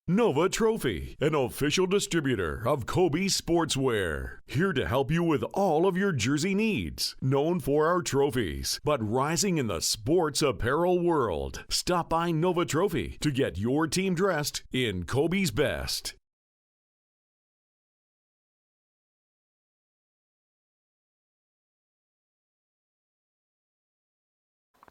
Nova Trophy, an official distributor of Kobe Sportswear. Here to help you with all of your jersey needs. Known for our trophies, but rising in the sports apparel world. Stop by Nova Trophy to get your team dressed in Kobe's best.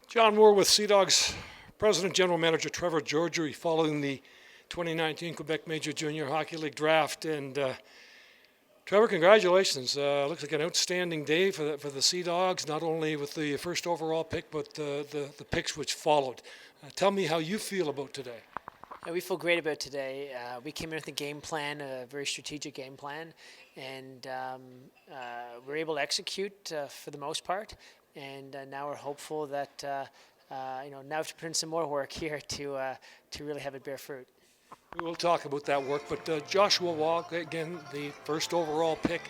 John Moore with Sea Dogs President General Manager Trevor Georgie following the 2019 Quebec Major Junior Hockey League draft. And Trevor, congratulations. Looks like an outstanding day for the Sea Dogs, not only with the first overall pick, but the picks which followed. Tell me how you feel about today. Yeah, we feel great about today. We came in with a game plan, a very strategic game plan, and we're able to execute for the most part. And now we're hopeful that now we have to put in some more work here to really have it bear fruit. We will talk about that work, but Joshua Walk, again, the first overall pick,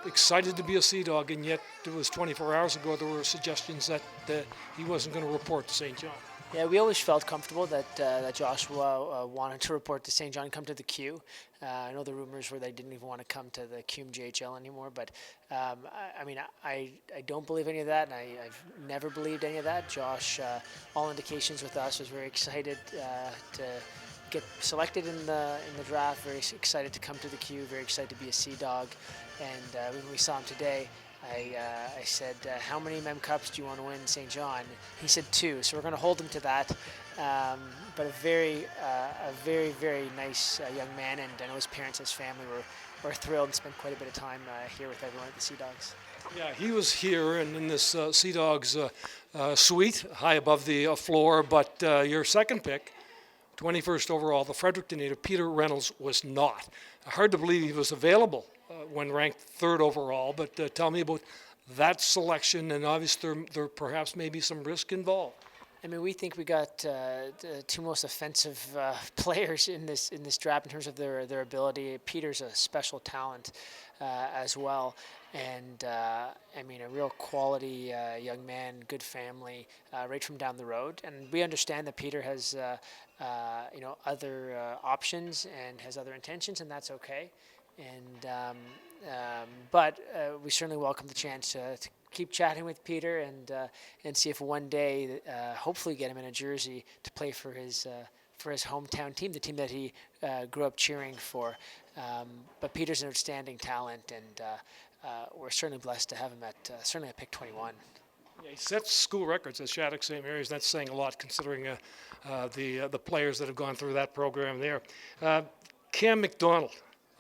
excited to be a Sea Dog, and yet it was 24 hours ago there were suggestions that he wasn't going to report to St. John. Yeah, we always felt comfortable that Joshua wanted to report to St. John, come to the Q. I know the rumors were they didn't even want to come to the QMJHL anymore, but I don't believe any of that, and I've never believed any of that. Josh, all indications with us, was very excited to get selected in the draft, very excited to come to the Q, very excited to be a Sea Dog, and when we saw him today, I said, how many Mem Cups do you want to win in St. John? He said 2, so we're going to hold him to that. But a very, very nice young man, and I know his parents, his family were thrilled and spent quite a bit of time here with everyone at the Sea Dogs. Yeah, he was here and in this Sea Dogs suite, high above the floor, but your second pick, 21st overall, the Fredericton native, Peter Reynolds, was not. Hard to believe he was available when ranked 3rd overall, but tell me about that selection, and obviously there perhaps may be some risk involved. I mean, we think we got the 2 most offensive players in this draft in terms of their ability. Peter's a special talent as well, and a real quality young man, good family, right from down the road. And we understand that Peter has other options and has other intentions, and that's okay. But we certainly welcome the chance to keep chatting with Peter and see if one day, hopefully, get him in a jersey to play for his hometown team, the team that he grew up cheering for. But Peter's an outstanding talent, and we're certainly blessed to have him certainly at pick 21. Yeah, he sets school records at Shattuck-St Marys. That's saying a lot, considering the players that have gone through that program there. Cam MacDonald.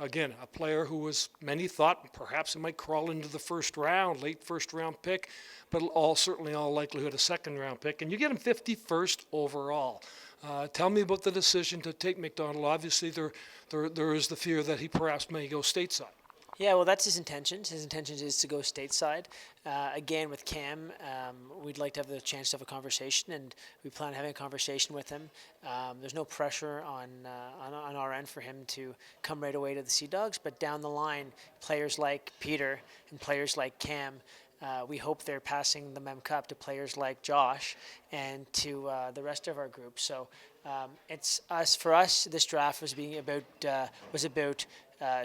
Again, a player who many thought perhaps he might crawl into the first round, late first round pick, but certainly all likelihood a second round pick. And you get him 51st overall. Tell me about the decision to take McDonald. Obviously, there is the fear that he perhaps may go stateside. Yeah, well, that's his intentions. His intentions is to go stateside. Again, with Cam, we'd like to have the chance to have a conversation, and we plan on having a conversation with him. There's no pressure on our end for him to come right away to the Sea Dogs, but down the line, players like Peter and players like Cam, we hope they're passing the Mem Cup to players like Josh and to the rest of our group. So for us, this draft was about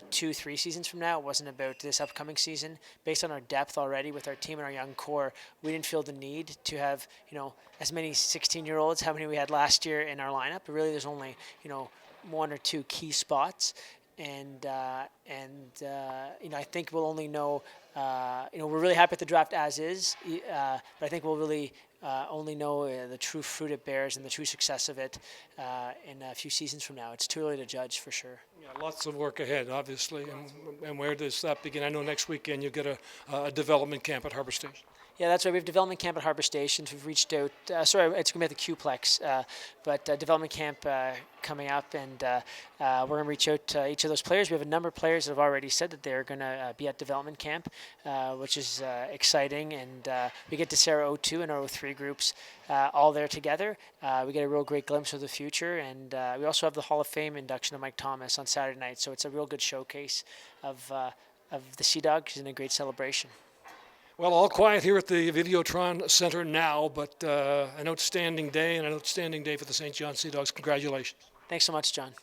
2-3 seasons from now. It wasn't about this upcoming season. Based on our depth already with our team and our young core, we didn't feel the need to have as many 16-year-olds, how many we had last year in our lineup. But really, there's only 1 or 2 key spots, and I think we'll only know. We're really happy with the draft as is, but I think we'll really only know the true fruit it bears and the true success of it in a few seasons from now. It's too early to judge for sure. Yeah, lots of work ahead, obviously. And where does that begin? I know next weekend you get a development camp at Harbour Station. Yeah, that's right. We have development camp at Harbour Station. We've reached out. It's going to be at the Qplex, but development camp coming up, and we're going to reach out to each of those players. We have a number of players that have already said that they're going to be at development camp, which is exciting. And we get to see our O2 and our O3 groups all there together. We get a real great glimpse of the future, and we also have the Hall of Fame induction of Mike Thomas on Saturday night. So it's a real good showcase of the Sea Dogs and a great celebration. Well, all quiet here at the Videotron Centre now, but an outstanding day for the St. John Sea Dogs. Congratulations. Thanks so much, John.